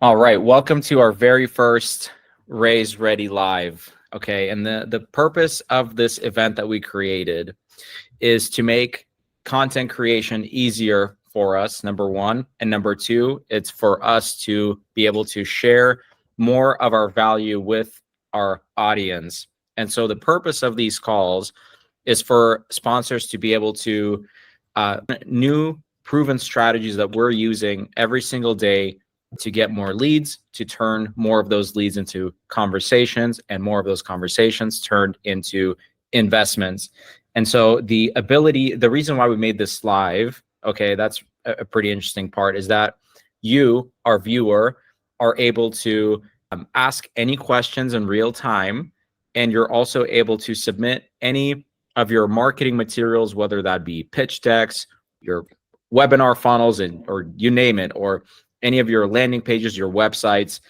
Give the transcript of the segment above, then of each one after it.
All right, welcome to our very first Raise Ready Live. Okay, and the purpose of this event that we created is to make content creation easier for us, number one. And number two, it's for us to be able to share more of our value with our audience. And so the purpose of these calls is for sponsors to be able to new proven strategies that we're using every single day to get more leads, to turn more of those leads into conversations, and more of those conversations turned into investments. And so the reason why we made this live, okay, that's a pretty interesting part, is that you, our viewer, are able to ask any questions in real time, and you're also able to submit any of your marketing materials, whether that be pitch decks, your webinar funnels, or you name it, or any of your landing pages, your websites,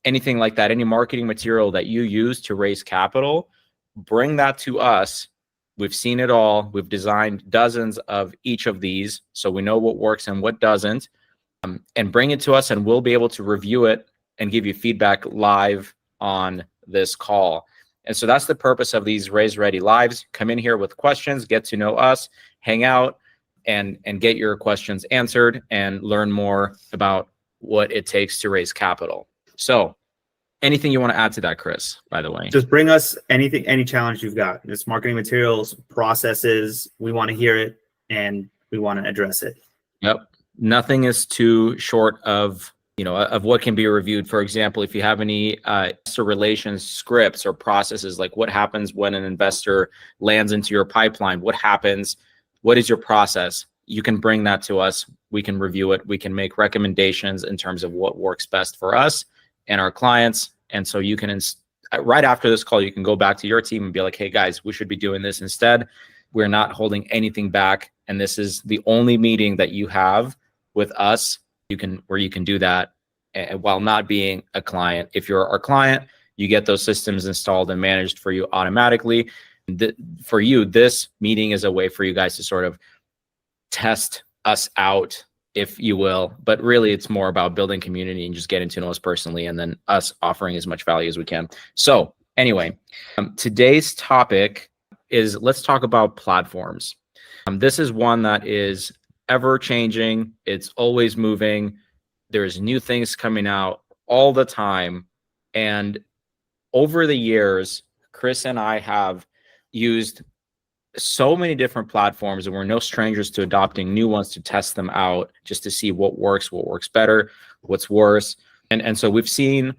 anything like that, any marketing material that you use to raise capital, bring that to us. We've seen it all. We've designed dozens of each of these, so we know what works and what doesn't, and bring it to us, and we'll be able to review it and give you feedback live on this call. And so that's the purpose of these Raise Ready Lives. Come in here with questions, get to know us, hang out, and get your questions answered and learn more about what it takes to raise capital. So anything you want to add to that, Chris, by the way? Just bring us anything, any challenge you've got. It's marketing materials, processes. We want to hear it and we want to address it. Yep. Nothing is too short of, of what can be reviewed. For example, if you have any investor relations scripts or processes, like what happens when an investor lands into your pipeline, what happens, what is your process? You can bring that to us. We can review it. We can make recommendations in terms of what works best for us and our clients. And so you can, right after this call, you can go back to your team and be like, hey guys, we should be doing this instead. We're not holding anything back. And this is the only meeting that you have with us where you can do that while not being a client. If you're our client, you get those systems installed and managed for you automatically. For you, this meeting is a way for you guys to sort of test us out, if you will. But really, it's more about building community and just getting to know us personally, and then us offering as much value as we can. So anyway, today's topic is, let's talk about platforms. This is one that is ever changing. It's always moving. There's new things coming out all the time. And over the years, Chris and I have used so many different platforms, and we're no strangers to adopting new ones to test them out, just to see what works better, what's worse. And so we've seen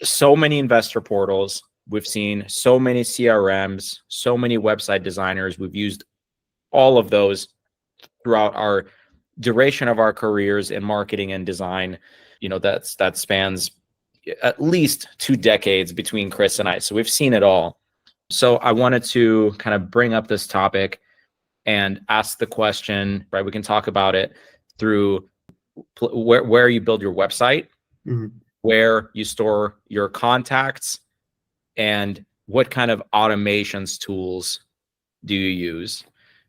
so many investor portals. We've seen so many CRMs, so many website designers. We've used all of those throughout our duration of our careers in marketing and design. That spans at least 2 decades between Chris and I. So we've seen it all. So I wanted to kind of bring up this topic and ask the question, right? We can talk about it through where you build your website, where you store your contacts, and what kind of automations tools do you use?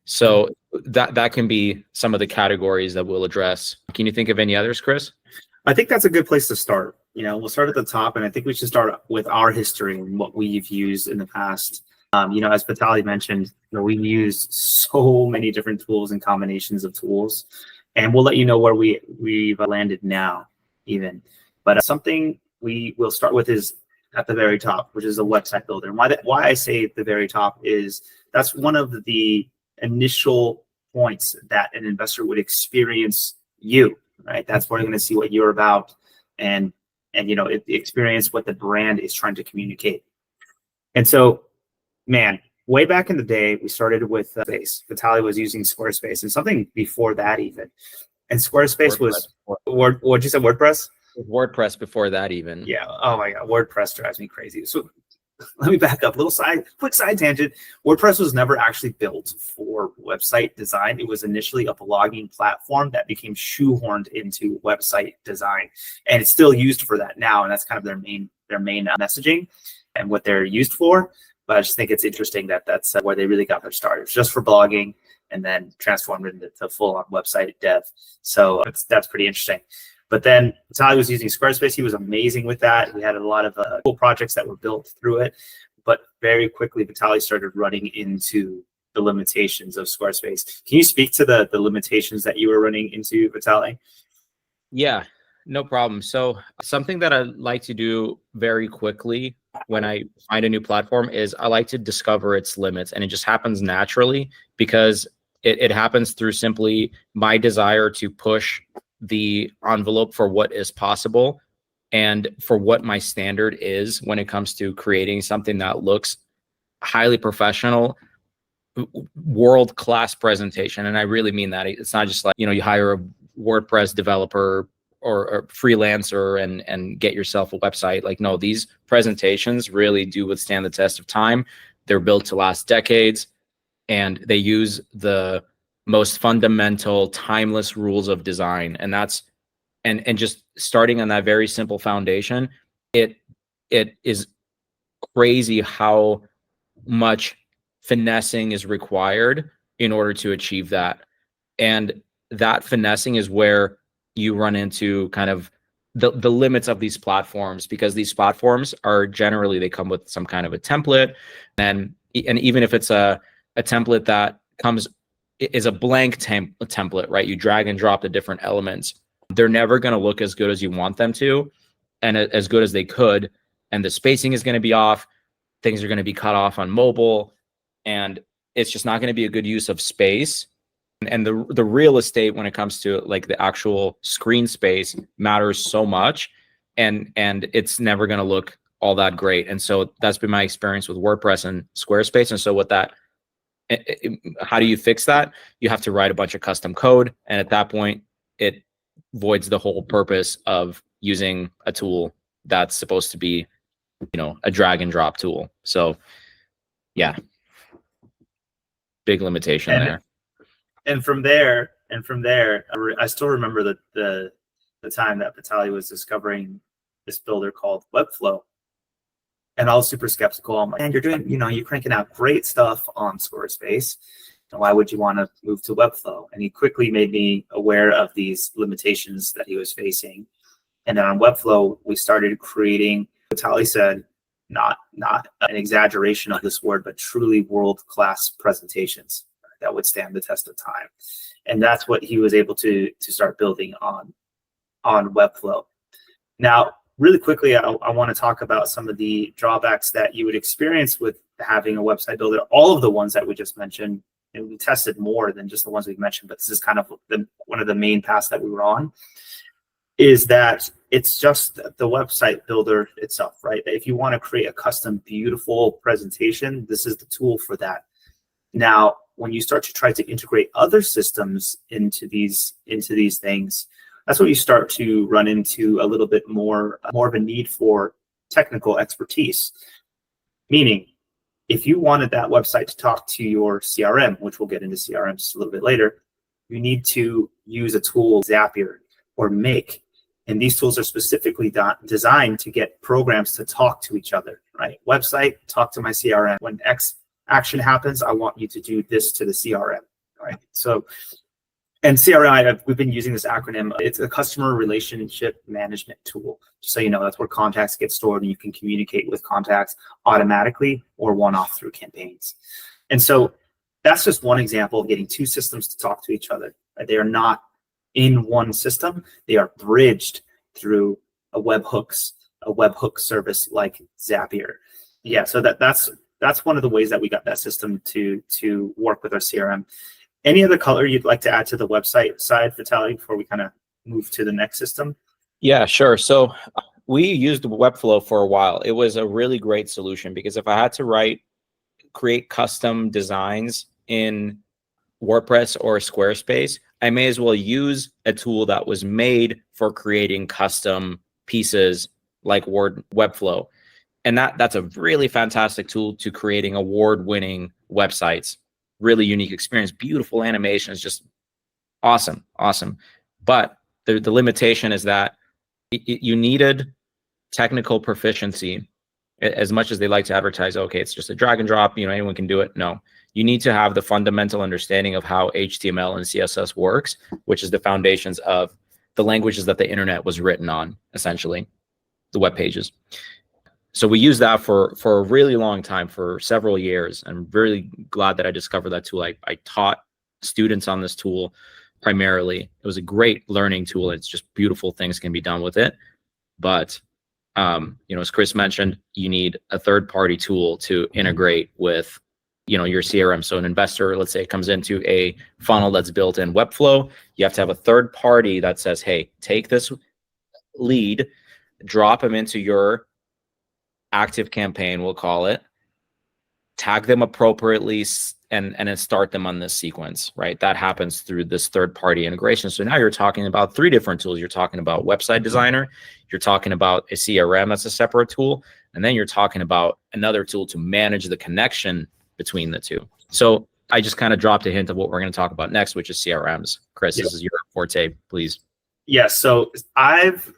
So that can be some of the categories that we'll address. Can you think of any others, Chris? I think that's a good place to start. We'll start at the top, and I think we should start with our history and what we've used in the past. As Vitaly mentioned, we've used so many different tools and combinations of tools, and we'll let you know where we've landed now, even. But something we will start with is at the very top, which is a website builder. And why I say at the very top is that's one of the initial points that an investor would experience you, right? That's where they're going to see what you're about, and experience what the brand is trying to communicate. And so, man, way back in the day, we started with Squarespace. Vitaly was using Squarespace, and something before that even. And Squarespace was what'd you say? WordPress? WordPress before that even. Yeah. Oh my God, WordPress drives me crazy. So let me back up. Quick side tangent. WordPress was never actually built for website design. It was initially a blogging platform that became shoehorned into website design, and it's still used for that now. And that's kind of their main messaging and what they're used for. But I just think it's interesting that that's where they really got their start. It's just for blogging, and then transformed into full-on website dev. So that's pretty interesting. But then Vitaly was using Squarespace. He was amazing with that. We had a lot of cool projects that were built through it. But very quickly, Vitaly started running into the limitations of Squarespace. Can you speak to the limitations that you were running into, Vitaly? Yeah, no problem. So something that I like to do very quickly when I find a new platform is I like to discover its limits, and it just happens naturally because it happens through simply my desire to push the envelope for what is possible and for what my standard is when it comes to creating something that looks highly professional, world-class presentation. And I really mean that. It's not just like, you hire a WordPress developer or freelancer and get yourself a website. Like, no, these presentations really do withstand the test of time. They're built to last decades, and they use the most fundamental, timeless rules of design. And that's and just starting on that very simple foundation, it is crazy how much finessing is required in order to achieve that. And that finessing is where you run into kind of the limits of these platforms, because these platforms are generally, they come with some kind of a template, and even if it's a template that is a blank template, right? You drag and drop the different elements. They're never going to look as good as you want them to, and as good as they could. And the spacing is going to be off. Things are going to be cut off on mobile, and it's just not going to be a good use of space. And the real estate when it comes to like the actual screen space matters so much, and it's never going to look all that great. And so that's been my experience with WordPress and Squarespace. And so with that, how do you fix that? You have to write a bunch of custom code, and at that point, it voids the whole purpose of using a tool that's supposed to be, a drag and drop tool. So, yeah, big limitation there. And from there, I still remember the time that Vitaly was discovering this builder called Webflow. And I was super skeptical. I'm like, man, you're cranking out great stuff on Squarespace. And why would you want to move to Webflow? And he quickly made me aware of these limitations that he was facing. And then on Webflow, we started creating, Vitaly said, not an exaggeration of this word, but truly world-class presentations that would stand the test of time. And that's what he was able to start building on Webflow. Now, really quickly, I want to talk about some of the drawbacks that you would experience with having a website builder. All of the ones that we just mentioned, and we tested more than just the ones we've mentioned, but this is kind of one of the main paths that we were on, is that it's just the website builder itself, right? If you want to create a custom, beautiful presentation, this is the tool for that. Now, when you start to try to integrate other systems into these things, that's when you start to run into a little bit more of a need for technical expertise. Meaning, if you wanted that website to talk to your CRM, which we'll get into CRM just a little bit later, you need to use a tool, Zapier or Make. And these tools are specifically designed to get programs to talk to each other, right? Website, talk to my CRM. When X action happens, I want you to do this to the CRM, right? So, and CRM, we've been using this acronym. It's a customer relationship management tool. So, that's where contacts get stored, and you can communicate with contacts automatically or one-off through campaigns. And so that's just one example of getting two systems to talk to each other. Right? They are not in one system. They are bridged through a webhook service like Zapier. Yeah, so that's one of the ways that we got that system to work with our CRM. Any other color you'd like to add to the website side, Vitaly, before we kind of move to the next system? Yeah, sure. So we used Webflow for a while. It was a really great solution because if I had to create custom designs in WordPress or Squarespace, I may as well use a tool that was made for creating custom pieces like Webflow. And that's a really fantastic tool to creating award-winning websites. Really unique experience, beautiful animations, just awesome. But the limitation is that you needed technical proficiency. As much as they like to advertise, okay, it's just a drag and drop, anyone can do it. No, you need to have the fundamental understanding of how HTML and CSS works, which is the foundations of the languages that the internet was written on, essentially, the web pages. So we used that for a really long time, for several years. I'm really glad that I discovered that tool. I taught students on this tool primarily. It was a great learning tool. It's just beautiful things can be done with it. But as Chris mentioned, you need a third-party tool to integrate with, your CRM. So an investor, let's say, comes into a funnel that's built in Webflow. You have to have a third party that says, hey, take this lead, drop them into your active campaign, we'll call it, tag them appropriately, and then start them on this sequence, right? That happens through this third-party integration. So now you're talking about 3 different tools. You're talking about Website Designer, you're talking about a CRM that's a separate tool, and then you're talking about another tool to manage the connection between the two. So I just kind of dropped a hint of what we're going to talk about next, which is CRMs. Chris, This is your forte, please. Yes. So I've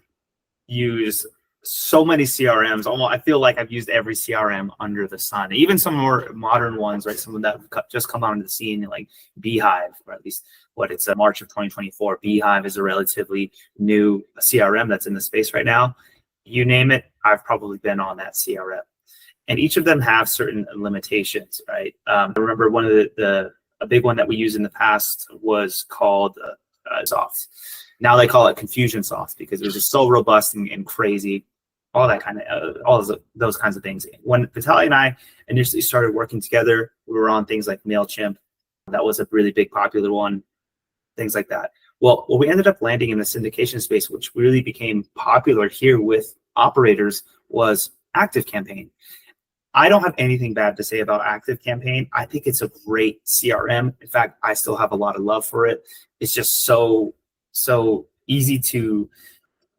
used so many CRMs. Almost, I feel like I've used every CRM under the sun, even some more modern ones, right? Some that have just come onto the scene, like Beehive, or at least it's March of 2024. Beehive is a relatively new CRM that's in the space right now. You name it, I've probably been on that CRM. And each of them have certain limitations, right? I remember one of a big one that we used in the past was called Soft. Now they call it Confusionsoft because it was just so robust and crazy. All that kind of, those kinds of things. When Vitaly and I initially started working together, we were on things like MailChimp. That was a really big popular one, things like that. Well, what we ended up landing in the syndication space, which really became popular here with operators, was ActiveCampaign. I don't have anything bad to say about ActiveCampaign. I think it's a great CRM. In fact, I still have a lot of love for it. It's just so easy to,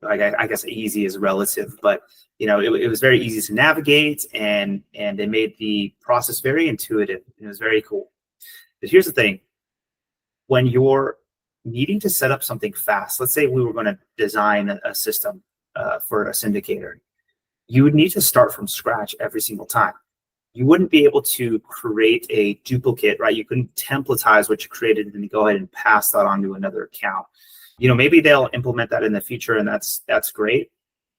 I guess easy is relative, but it was very easy to navigate, and they made the process very intuitive. It was very cool. But here's the thing: when you're needing to set up something fast, let's say we were going to design a system for a syndicator, you would need to start from scratch every single time. You wouldn't be able to create a duplicate, right? You couldn't templatize what you created and then go ahead and pass that on to another account. Maybe they'll implement that in the future, and that's great,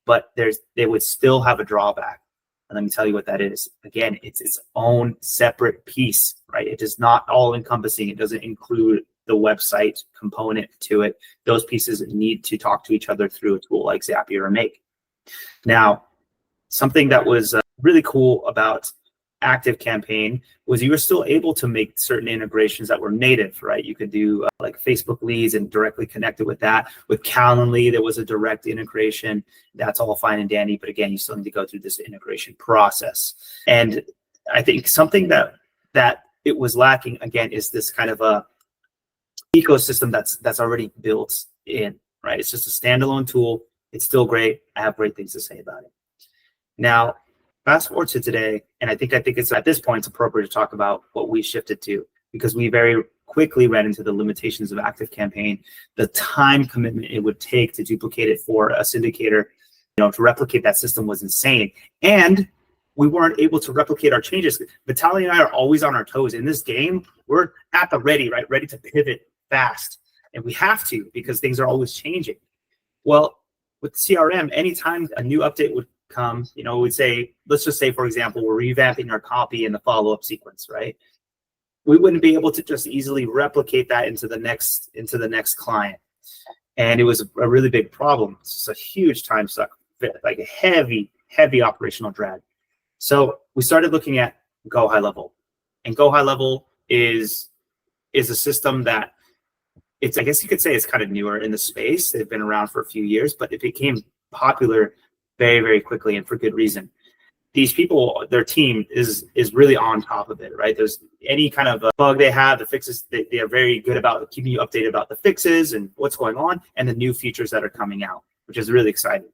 but they would still have a drawback. And let me tell you what that is. Again, it's its own separate piece, right? It is not all encompassing. It doesn't include the website component to it. Those pieces need to talk to each other through a tool like Zapier or Make. Now, something that was really cool about ActiveCampaign was you were still able to make certain integrations that were native, right? You could do like Facebook leads and directly connect it with that. With Calendly, there was a direct integration. That's all fine and dandy, but again, you still need to go through this integration process. And I think something that it was lacking, again, is this kind of a ecosystem that's already built in, right? It's just a standalone tool. It's still great. I have great things to say about it. Now, fast forward to today, and I think it's at this point it's appropriate to talk about what we shifted to, because we very quickly ran into the limitations of ActiveCampaign, the time commitment it would take to duplicate it for a syndicator. To replicate that system was insane, and we weren't able to replicate our changes. Vitaly and I are always on our toes in this game. We're at the ready, right? Ready to pivot fast, and we have to because things are always changing. Well, with CRM, anytime a new update would come, we'd say, let's just say, for example, we're revamping our copy in the follow-up sequence, right? We wouldn't be able to just easily replicate that into the next client. And it was a really big problem. It's just a huge time suck, like a heavy operational drag. So we started looking at Go High Level. And Go High Level is a system that I guess you could say it's kind of newer in the space. They've been around for a few years, but it became popular very, very quickly, and for good reason. These people, their team is really on top of it, right? There's any kind of bug they have, the fixes, they are very good about keeping you updated about the fixes and what's going on and the new features that are coming out, which is really exciting.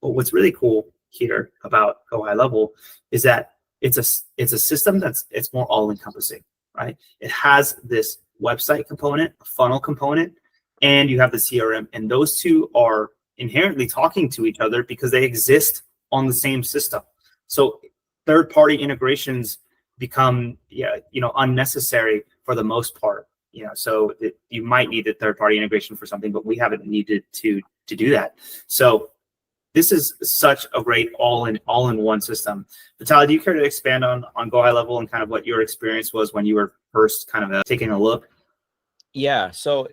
But what's really cool here about Go High Level is that it's a system it's more all-encompassing, right? It has this website component, a funnel component, and you have the CRM, and those two are inherently talking to each other because they exist on the same system. So third-party integrations become unnecessary for the most part. So you might need a third-party integration for something, but we haven't needed to do that. So this is such a great all-in-one system. Vitaly, do you care to expand on Go High Level and kind of what your experience was when you were first kind of taking a look? Yeah. So,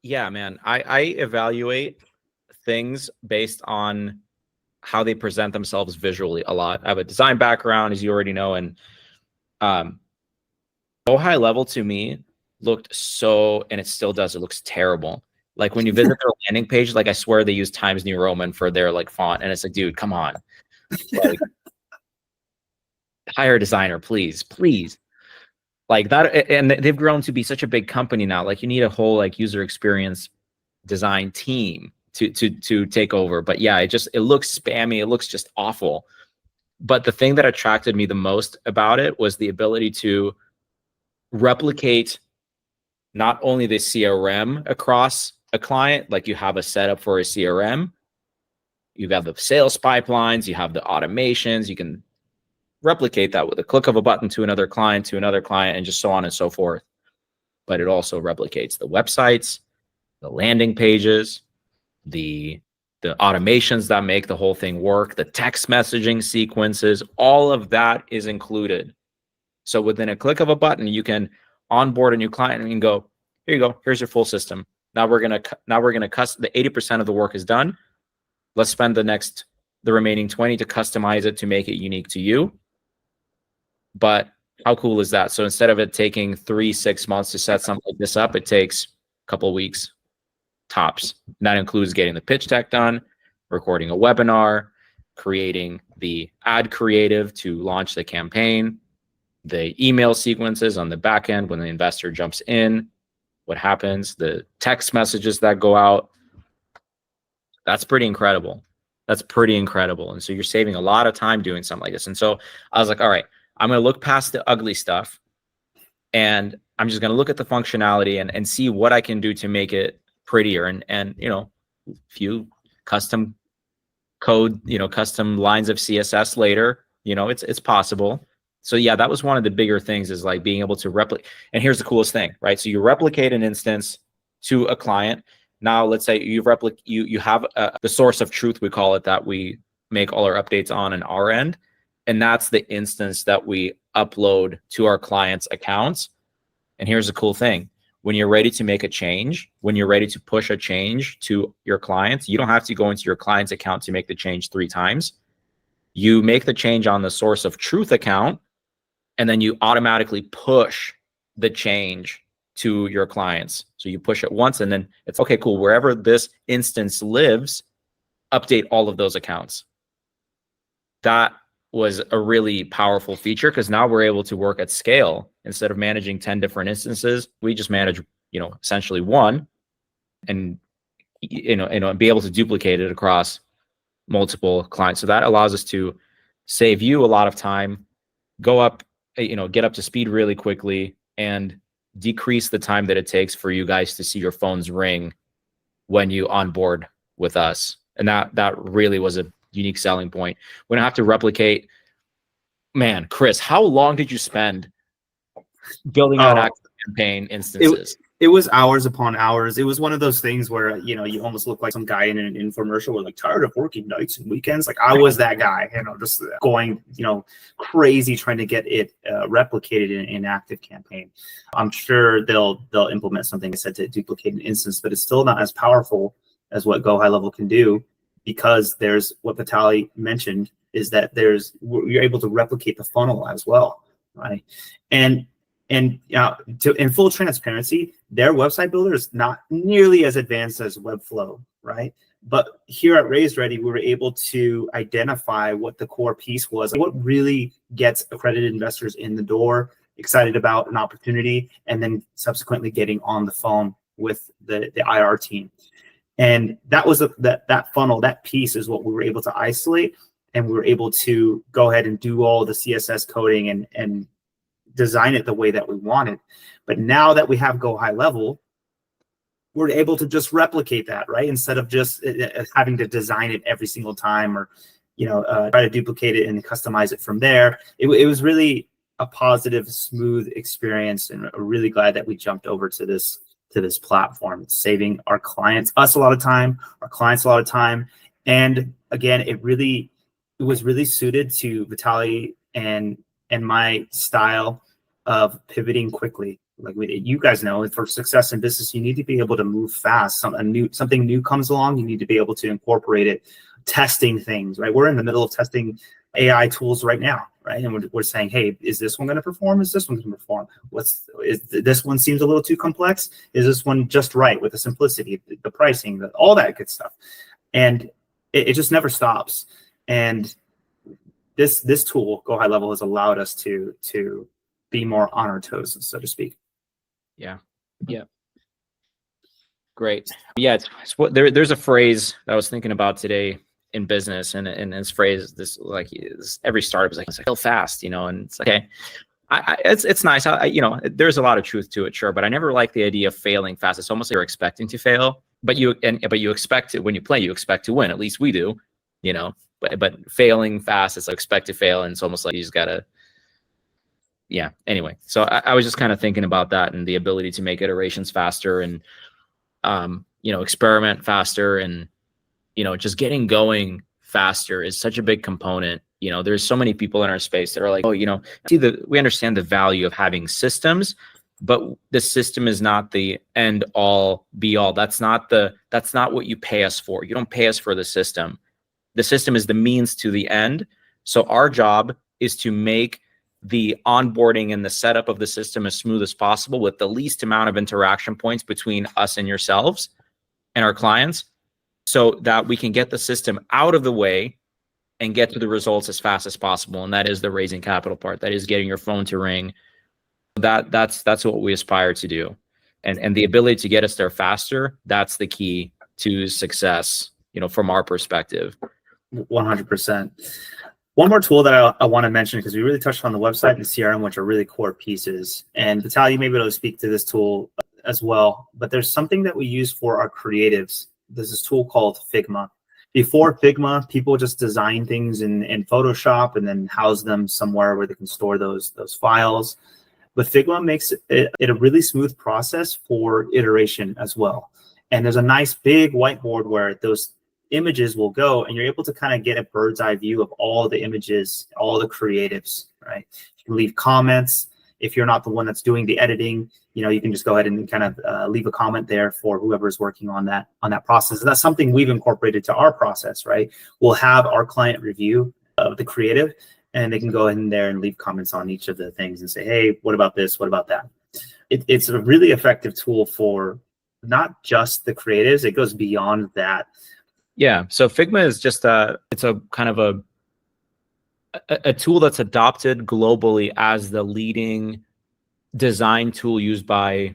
yeah, man, I evaluate things based on how they present themselves visually a lot. I have a design background, as you already know, and Go High Level to me looked so, and it still does, it looks terrible. Like when you visit their landing page, like I swear they use Times New Roman for their like font, and it's like, dude, come on, like, hire a designer, please, like that. And they've grown to be such a big company now. Like you need a whole like user experience design team to take over. But yeah, it looks spammy. It looks just awful. But the thing that attracted me the most about it was the ability to replicate not only the CRM across a client, like you have a setup for a CRM, you have the sales pipelines, you have the automations, you can replicate that with a click of a button to another client, and just so on and so forth. But it also replicates the websites, the landing pages, the automations that make the whole thing work, the text messaging sequences, all of that is included. So within a click of a button, you can onboard a new client and you can go, here you go, here's your full system. Now we're gonna the 80% of the work is done. Let's spend the remaining 20 to customize it to make it unique to you. But how cool is that? So instead of it taking 3-6 months to set something like this up, it takes a couple of weeks tops. And that includes getting the pitch deck done, recording a webinar, creating the ad creative to launch the campaign, the email sequences on the back end when the investor jumps in, what happens, the text messages that go out. That's pretty incredible. And so you're saving a lot of time doing something like this. And so I was like, all right, I'm going to look past the ugly stuff and I'm just going to look at the functionality and see what I can do to make it prettier. And a few custom code, custom lines of CSS later, it's possible. So yeah, that was one of the bigger things, is like being able to replicate. And here's the coolest thing, right? So you replicate an instance to a client. Now, let's say you have the source of truth, we call it, that we make all our updates on our end. And that's the instance that we upload to our clients' accounts. And here's the cool thing. When you're ready to make a change, when you're ready to push a change to your clients, you don't have to go into your client's account to make the change 3 times. You make the change on the source of truth account, and then you automatically push the change to your clients. So you push it once, and then it's okay, cool. Wherever this instance lives, update all of those accounts. That was a really powerful feature, because now we're able to work at scale. Instead of managing 10 different instances, we just manage, essentially one, and be able to duplicate it across multiple clients. So that allows us to save you a lot of time, get up to speed really quickly, and decrease the time that it takes for you guys to see your phones ring when you onboard with us. And that really was a unique selling point. We don't have to replicate. Man, Chris, how long did you spend building out Active Campaign instances? It was hours upon hours. It was one of those things where, you almost look like some guy in an infomercial. We're like, tired of working nights and weekends. Like I was that guy, just going, crazy trying to get it replicated in Active Campaign. I'm sure they'll implement something I said to duplicate an instance, but it's still not as powerful as what Go High Level can do, because there's what Vitaly mentioned, is that you're able to replicate the funnel as well, right? And in full transparency, their website builder is not nearly as advanced as Webflow, right? But here at Raised Ready, we were able to identify what the core piece was, what really gets accredited investors in the door, excited about an opportunity, and then subsequently getting on the phone with the IR team. And that was that funnel, that piece is what we were able to isolate, and we were able to go ahead and do all the CSS coding and design it the way that we wanted. But now that we have Go High Level, we're able to just replicate that, right? Instead of just having to design it every single time, or try to duplicate it and customize it from there. It was really a positive, smooth experience, and I'm really glad that we jumped over to this platform. It's saving us a lot of time, our clients a lot of time, and again, it was really suited to Vitaly and my style of pivoting quickly. Like you guys know, for success in business, you need to be able to move fast. Something new comes along, you need to be able to incorporate it. Testing things, right? We're in the middle of testing AI tools right now, right? And we're saying, hey, is this one going to perform? Is this one going to perform? This one seems a little too complex? Is this one just right with the simplicity, the pricing, all that good stuff? And it just never stops. And this tool, Go High Level, has allowed us to be more on our toes, so to speak. Yeah. Great. Yeah, it's what there's a phrase that I was thinking about today in business, and this phrase, every startup is like, fail fast, and it's like, okay. It's nice. There's a lot of truth to it, sure, but I never like the idea of failing fast. It's almost like you're expecting to fail, but you expect it when you play. You expect to win. At least we do, But failing fast, it's like expect to fail, and it's almost like you just gotta. Yeah. Anyway, so I was just kind of thinking about that and the ability to make iterations faster and experiment faster, and just getting going faster is such a big component. There's so many people in our space that are like, we understand the value of having systems, but the system is not the end all be all. That's not what you pay us for. You don't pay us for the system. The system is the means to the end. So our job is to make the onboarding and the setup of the system as smooth as possible with the least amount of interaction points between us and yourselves and our clients, so that we can get the system out of the way and get to the results as fast as possible. And that is the raising capital part. That is getting your phone to ring. That's what we aspire to do. And the ability to get us there faster, that's the key to success, from our perspective. 100%. One more tool that I want to mention, because we really touched on the website and the CRM, which are really core pieces. And Vitaly, you may be able to speak to this tool as well, but there's something that we use for our creatives. There's this tool called Figma. Before Figma, people just design things in Photoshop and then house them somewhere where they can store those files. But Figma makes it a really smooth process for iteration as well. And there's a nice big whiteboard where those images will go, and you're able to kind of get a bird's eye view of all the images, all the creatives, right? You can leave comments. If you're not the one that's doing the editing, you can just go ahead and kind of leave a comment there for whoever's working on that process. And that's something we've incorporated to our process, right? We'll have our client review of the creative, and they can go in there and leave comments on each of the things and say, hey, what about this? What about that? It's a really effective tool for not just the creatives. It goes beyond that. Yeah. So Figma is just it's a kind of a tool that's adopted globally as the leading design tool used by,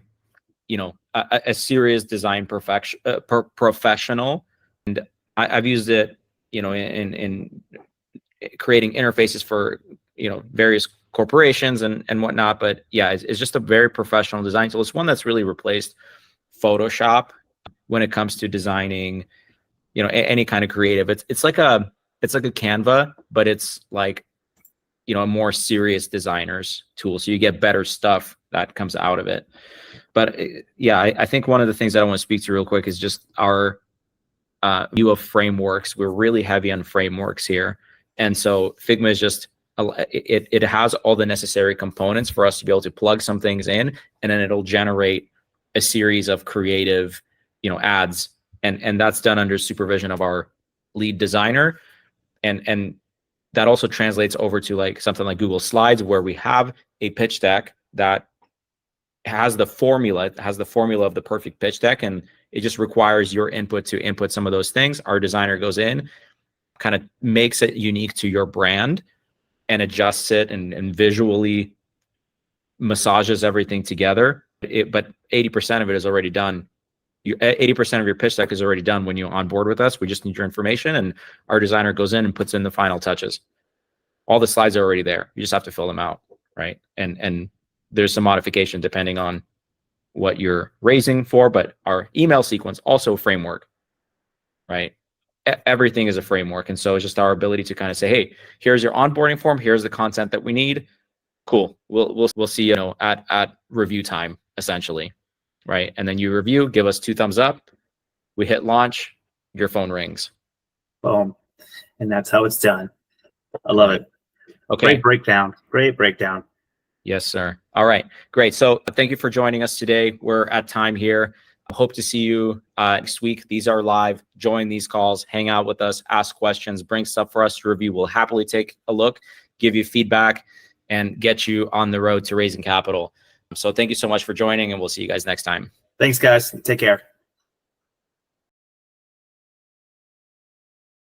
a serious design professional. And I've used it, in creating interfaces for, various corporations and whatnot. But yeah, it's just a very professional design tool. It's one that's really replaced Photoshop when it comes to designing, any kind of creative. It's like a Canva, but it's like, a more serious designer's tool. So you get better stuff that comes out of it. But yeah, I think one of the things that I want to speak to real quick is just our view of frameworks. We're really heavy on frameworks here. And so Figma is just, it has all the necessary components for us to be able to plug some things in, and then it'll generate a series of creative, ads. And that's done under supervision of our lead designer. And that also translates over to like something like Google Slides, where we have a pitch deck that has the formula of the perfect pitch deck. And it just requires your input to input some of those things. Our designer goes in, kind of makes it unique to your brand, and adjusts it and visually massages everything together. But 80% of it is already done. 80% of your pitch deck is already done when you onboard with us. We just need your information, and our designer goes in and puts in the final touches. All the slides are already there. You just have to fill them out, right? And there's some modification depending on what you're raising for, but our email sequence also a framework, right? Everything is a framework. And so it's just our ability to kind of say, hey, here's your onboarding form. Here's the content that we need. Cool. We'll see, at review time, essentially. Right. And then you review, give us 2 thumbs up. We hit launch, your phone rings. Boom. And that's how it's done. I love it. Okay. Great breakdown. Great breakdown. Yes, sir. All right. Great. So thank you for joining us today. We're at time here. Hope to see you next week. These are live. Join these calls, hang out with us, ask questions, bring stuff for us to review. We'll happily take a look, give you feedback, and get you on the road to raising capital. So thank you so much for joining, and we'll see you guys next time. Thanks, guys. Take care.